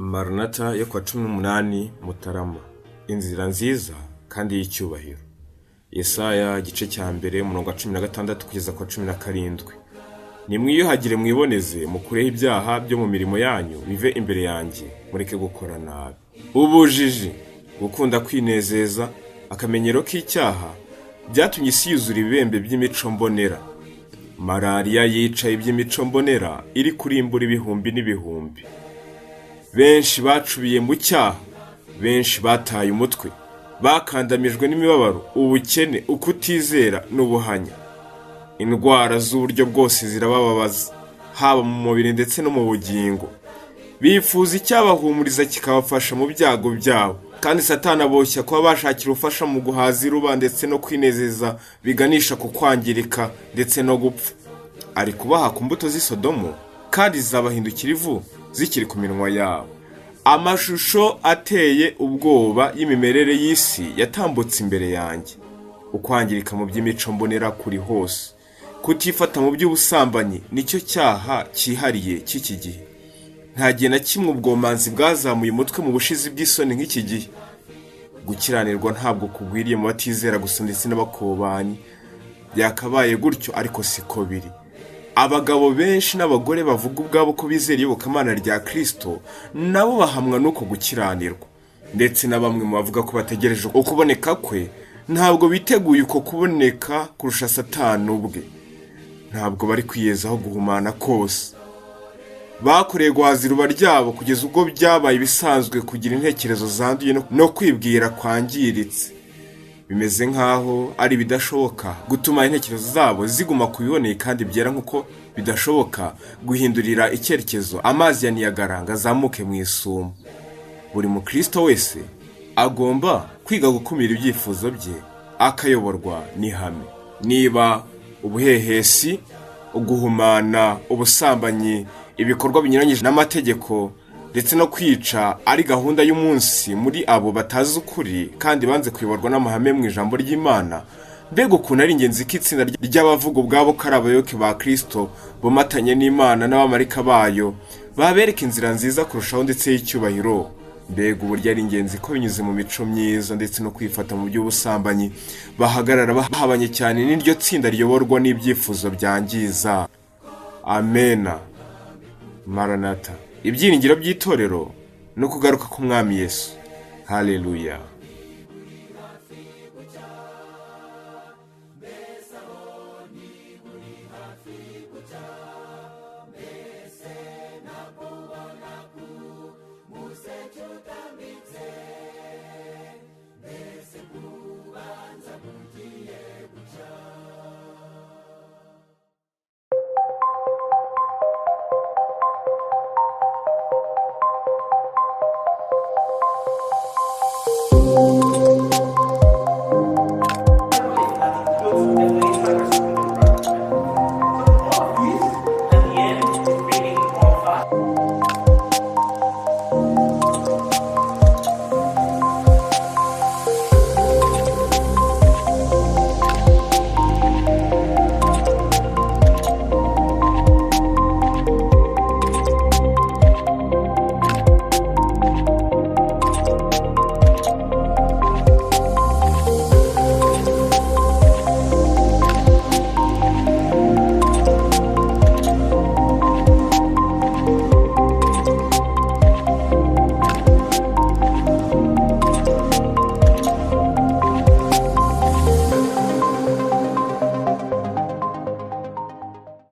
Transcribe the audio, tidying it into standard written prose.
Maranatha yo kwa 18 Mutarama, inzira nziza kandi y'icyubahiro. Yesaya igice cya mbere umurongo wa 16 kugeza kwa 17. Nimwiyuhagire mwiboneze mukureho ibyaha byo mu mirimo yanyu bive imbere yanjye, mureke gukora nabi. Ubujiji, gukunda kwinezeza, akamenyero k'icyaha byatumye isi yuzura ibibembe by'imico mbonera. Malaria yicaye iby'imico mbonera iri kurimbura ibihumbi n'ibihumbi. Benshi bacubiye mu cyaha, benshi bataye umutwe, bakandamijwe n'imibabaro, ubukene, ukutizera n'ubuhanya. Indwara z'uburyo bwose zirabababaza, haba mu mubiri ndetse no mu bugingo. Bifuza icyabahumuriza kikabafasha mu byago byabo, kandi Satani aboshya kuba bashakira ubufasha mu guhaza iruba ndetse no kwinezeza biganisha ku kwangirika ndetse no gupfa. Ari kubaha ku mbuto z'i Sodomu, kandi zabahindukira ivu zikiri ku minwa yabo. Amashusho ateye ubwoba y'imimerere y'isi yatambutse imbere yanjye. Ukwangirika mu by'imico mbonera kuri hose. Kutifata mu by'ubusambanyi nicyo cyaha cyihariye cy'iki gihe. Nta gihe na kimwe ubwomanzi bwazamuye umutwe mu bushizi bw'isoni nk'iki gihe. Gukiranirwa ntabwo kugwiriye mu batizera gusa ndetse n'abakobanyi. Byakabaye gutyo ariko siko biri. Abagabo benshi n'abagore bavuga ubwabo ko bizera iyobokamana rya Kristo nabo bahamwa nuko gukiranirwa, ndetse na bamwe mu bavuga ko bategereje ukuboneka kwe ntabwo biteguye uko kuboneka kurusha Satani ubwe. Ntabwo bari kwiyezaho guhumana kose. Bakoreye guhaza iruba ryabo kugeza ubwo byabaye ibisanzwe kugira intekerezo zanduye no kwibwira kwangiritse. Bimeze nkaho ari bidashoboka gutuma intekerezo zabo ziguma kubiboneye kandi byera nkuko bidashoboka guhindurira icyerekezo amazi ya Niagara azamuke mu isumo. Buri mukristo wese agomba kwiga gukumira ibyifuzo bye akayoborwa n'ihame. Niba ubuhehesi, uguhumana, ubusambanyi, ibikorwa binyuranyije n'amategeko ndetse no kwica ari gahunda y'umunsi muri abo batazi ukuri kandi banze kuyoborwa n'amahame mu ijambo ry'Imana, mbega ukuntu ari ingenzi k'itsinda ry'abavuga ubwabo ko ari abayoboke ba Kristo bomatanye n'Imana n'abamarika bayo babereka inzira nziza kurushaho ndetse y'icyubahiro. Mbega uburyo ari ingenzi ko binyuze mu mico myiza ndetse no kwifata mu by'ubusambanyi bahagarara bahabanye cyane n'iryo tsinda riyoborwa n'ibyifuzo byangiza. Amena. Maranatha. Ibyiringiro by'itorero no kugaruka k'Umwami Yesu. Haleluya.